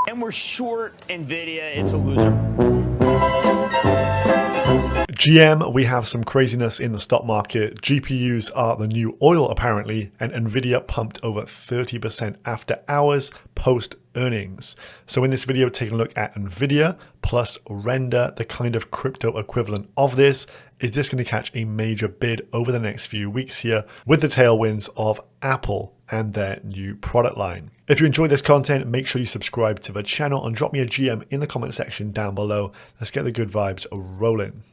And we're short Nvidia, it's a loser. GM, we have some craziness in the stock market. GPUs are the new oil apparently, and Nvidia pumped over 30% after hours post earnings. So in this video, taking a look at Nvidia plus Render, the kind of crypto equivalent of this. Is this going to catch a major bid over the next few weeks here with the tailwinds of Apple and their new product line? If you enjoy this content, make sure you subscribe to the channel and drop me a GM in the comment section down below. Let's get the good vibes rolling.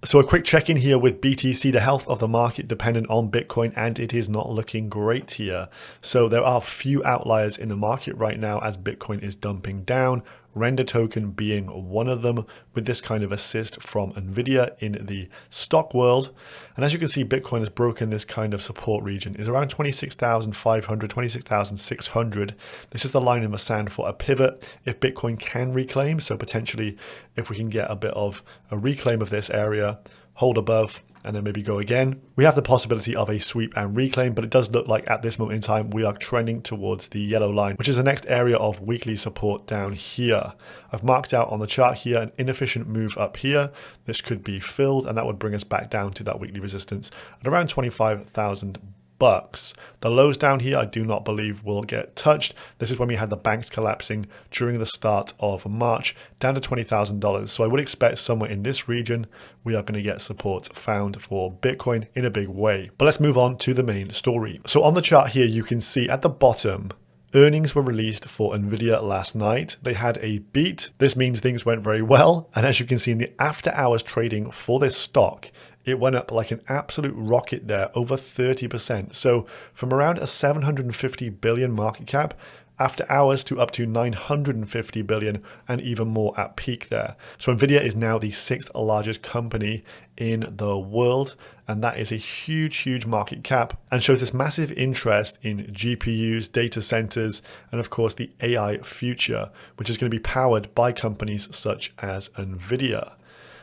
So a quick check-in here with BTC, the health of the market dependent on Bitcoin, and it is not looking great here. So there are few outliers in the market right now as Bitcoin is dumping down, Render token being one of them with this kind of assist from Nvidia in the stock world. And as you can see, Bitcoin has broken this kind of support region. It's around 26,500, 26,600. This is the line in the sand for a pivot if Bitcoin can reclaim. So potentially if we can get a bit of a reclaim of this area, hold above, and then maybe go again, we have the possibility of a sweep and reclaim, but it does look like at this moment in time, we are trending towards the yellow line, which is the next area of weekly support down here. I've marked out on the chart here an inefficient move up here. This could be filled, and that would bring us back down to that weekly resistance at around 25,000 bucks. The lows down here I do not believe will get touched. This is when we had the banks collapsing during the start of March down to $20,000. So I would expect somewhere in this region we are going to get support found for Bitcoin in a big way. But let's move on to the main story. So on the chart here you can see at the bottom, earnings were released for Nvidia last night. They had a beat. This means things went very well. And as you can see in the after hours trading for this stock, it went up like an absolute rocket there, over 30%. So from around a 750 billion market cap after hours to up to 950 billion and even more at peak there. So Nvidia is now the 6th largest company in the world. And that is a huge, huge market cap and shows this massive interest in GPUs, data centers, and of course the AI future, which is going to be powered by companies such as Nvidia.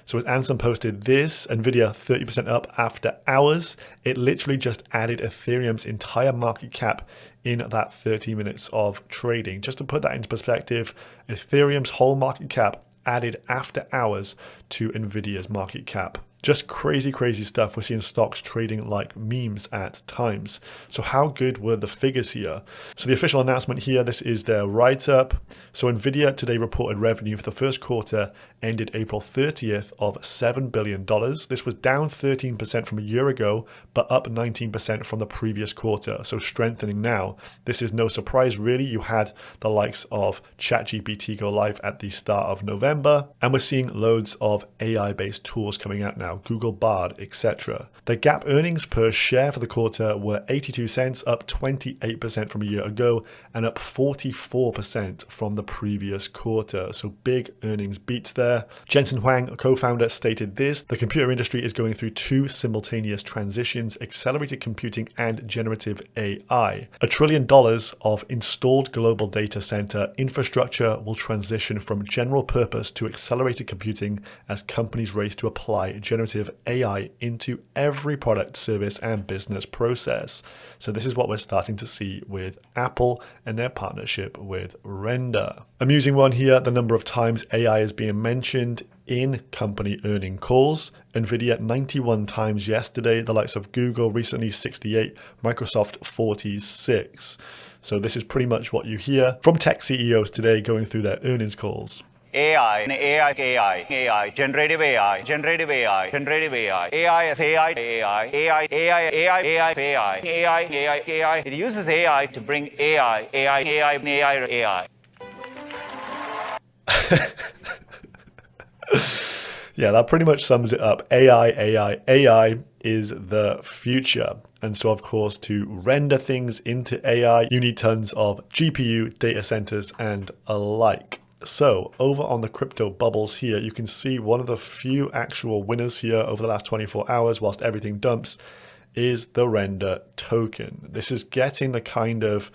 So as Anson posted this, Nvidia 30% up after hours. It literally just added Ethereum's entire market cap in that 30 minutes of trading. Just to put that into perspective, Ethereum's whole market cap added after hours to Nvidia's market cap. Just crazy, crazy stuff. We're seeing stocks trading like memes at times. So how good were the figures here? So the official announcement here, this is their write-up. So Nvidia today reported revenue for the first quarter ended April 30th of $7 billion. This was down 13% from a year ago, but up 19% from the previous quarter. So strengthening now. This is no surprise really. You had the likes of ChatGPT go live at the start of November, and we're seeing loads of AI-based tools coming out now. Google Bard, etc. The GAAP earnings per share for the quarter were 82 cents, up 28% from a year ago and up 44% from the previous quarter. So big earnings beats there. Jensen Huang, a co-founder, stated this: the computer industry is going through two simultaneous transitions, accelerated computing and generative AI. $1 trillion of installed global data center infrastructure will transition from general purpose to accelerated computing as companies race to apply generative AI into every product, service, and business process. So this is what we're starting to see with Apple and their partnership with Render. Amusing one here, the number of times AI is being mentioned in company earning calls. Nvidia 91 times yesterday, the likes of Google recently 68, Microsoft 46. So this is pretty much what you hear from tech CEOs today going through their earnings calls. AI, generative AI, generative AI, generative AI, AI is AI, AI. It uses AI to bring AI. Yeah, that pretty much sums it up. AI is the future. And so, of course, to render things into AI, you need tons of GPU, data centers, and alike. So over on the crypto bubbles here, you can see one of the few actual winners here over the last 24 hours whilst everything dumps is the Render token. This is getting the kind of,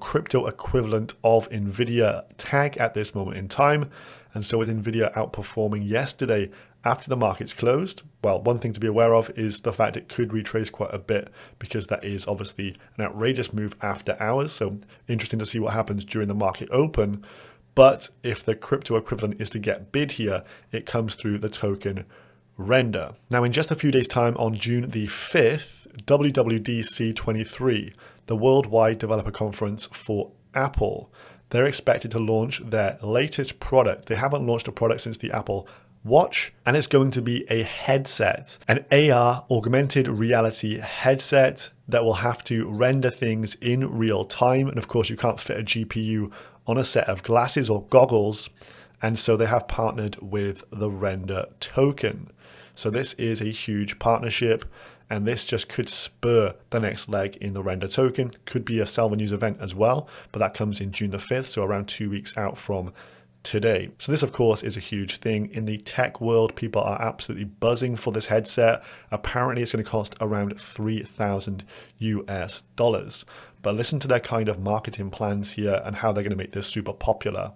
crypto equivalent of Nvidia tag at this moment in time. And so with Nvidia outperforming yesterday After the market's closed, well, one thing to be aware of is the fact it could retrace quite a bit because that is obviously an outrageous move after hours. So interesting to see what happens during the market open. But if the crypto equivalent is to get bid here, it comes through the token Render. Now, in just a few days' time, on June the 5th, WWDC 23, the Worldwide Developer Conference for Apple, they're expected to launch their latest product. They haven't launched a product since the Apple Watch, and it's going to be a headset, an AR augmented reality headset that will have to render things in real time. And of course, you can't fit a GPU on a set of glasses or goggles. And so they have partnered with the Render token. So this is a huge partnership, and this just could spur the next leg in the Render token. Could be a sell the news event as well, but that comes in June the 5th, so around 2 weeks out from today. So this, of course, is a huge thing. In the tech world, people are absolutely buzzing for this headset. Apparently, it's going to cost around 3,000 US dollars. But listen to their kind of marketing plans here and how they're going to make this super popular.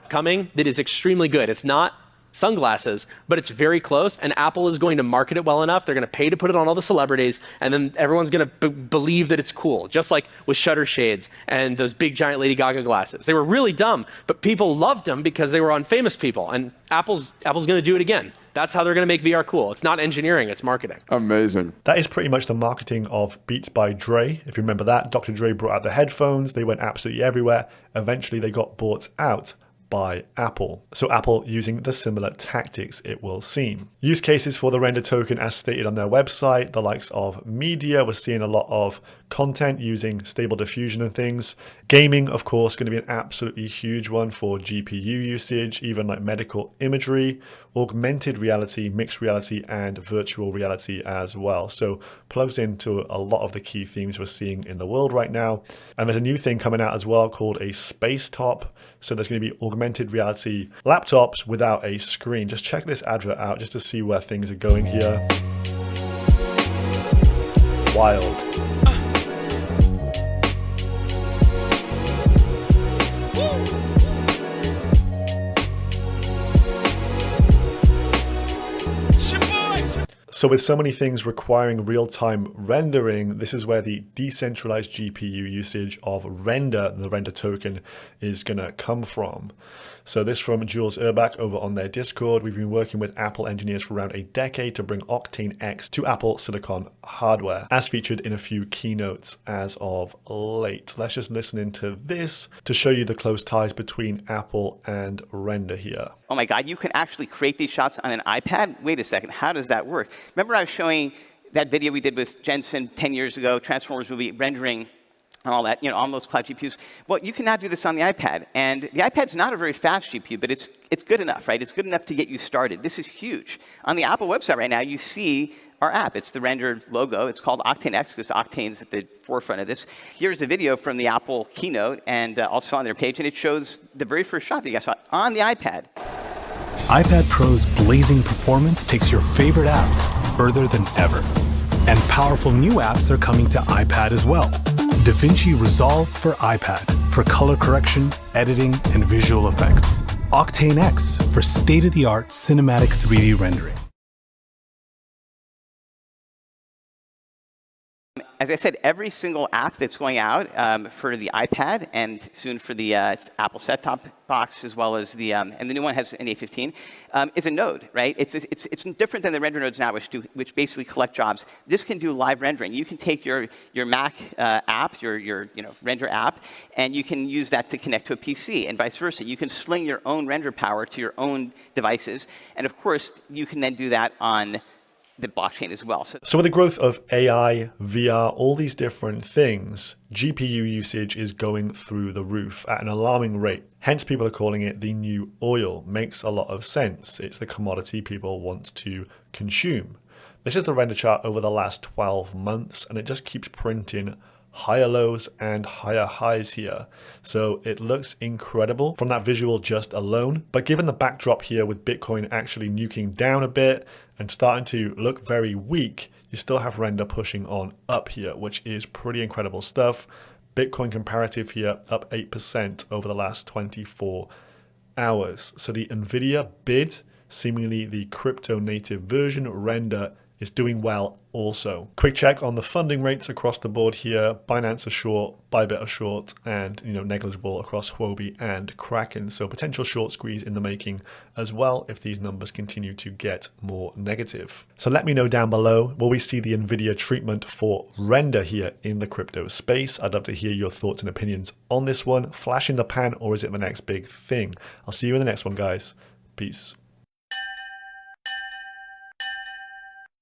Coming that is extremely good. It's not sunglasses, but it's very close, and Apple is going to market it well enough. They're going to pay to put it on all the celebrities, and then everyone's going to believe that it's cool, just like with shutter shades and those big giant Lady Gaga glasses. They were really dumb, but people loved them because they were on famous people, and Apple's going to do it again. That's how they're going to make VR cool. It's not engineering, it's marketing. Amazing. That is pretty much the marketing of Beats by Dre. If you remember that, Dr. Dre brought out the headphones. They went absolutely everywhere. Eventually, they got bought out by Apple. So Apple using the similar tactics, it will seem. Use cases for the Render token as stated on their website, the likes of media, we're seeing a lot of content using stable diffusion and things. Gaming, of course, going to be an absolutely huge one for GPU usage, even like medical imagery, augmented reality, mixed reality, and virtual reality as well. So plugs into a lot of the key themes we're seeing in the world right now. And there's a new thing coming out as well called a space top. So there's going to be augmented reality laptops without a screen. Just check this advert out just to see where things are going here. Wild. So with so many things requiring real-time rendering, this is where the decentralized GPU usage of Render, the Render token, is going to come from. So this from Jules over on their Discord. We've been working with Apple engineers for around a decade to bring Octane X to Apple Silicon hardware, as featured in a few keynotes as of late. Let's just listen into this to show you the close ties between Apple and Render here. Oh my God, you can actually create these shots on an iPad? Wait a second, how does that work? Remember I was showing that video we did with Jensen 10 years ago, Transformers movie, rendering and all that, on those cloud GPUs. Well, you can now do this on the iPad. And the iPad's not a very fast GPU, but it's good enough, right? It's good enough to get you started. This is huge. On the Apple website right now, you see our app. It's the rendered logo. It's called Octane X because Octane's at the forefront of this. Here's the video from the Apple keynote and also on their page, and it shows the very first shot that you guys saw on the iPad. iPad Pro's blazing performance takes your favorite apps further than ever. And powerful new apps are coming to iPad as well. DaVinci Resolve for iPad for color correction, editing, and visual effects. Octane X for state-of-the-art cinematic 3D rendering. As I said, every single app that's going out for the iPad and soon for the Apple set-top box, as well as the and the new one has an A15, is a node, right? It's different than the render nodes now, which basically collect jobs. This can do live rendering. You can take your Mac app, your render app, and you can use that to connect to a PC, and vice versa. You can sling your own render power to your own devices, and of course, you can then do that on the blockchain as well. So with the growth of AI, VR, all these different things, GPU usage is going through the roof at an alarming rate. Hence, people are calling it the new oil. Makes a lot of sense. It's the commodity people want to consume. This is the render chart over the last 12 months, and it just keeps printing higher lows and higher highs here. So it looks incredible from that visual just alone. But given the backdrop here with Bitcoin actually nuking down a bit and starting to look very weak, you still have Render pushing on up here, which is pretty incredible stuff. Bitcoin comparative here up 8% over the last 24 hours. So the Nvidia bid seemingly the crypto native version, Render, is doing well also. Quick check on the funding rates across the board here. Binance are short, Bybit are short, and negligible across Huobi and Kraken. So potential short squeeze in the making as well if these numbers continue to get more negative. So let me know down below, will we see the Nvidia treatment for Render here in the crypto space? I'd love to hear your thoughts and opinions on this one. Flash in the pan, or is it the next big thing? I'll see you in the next one, guys. Peace.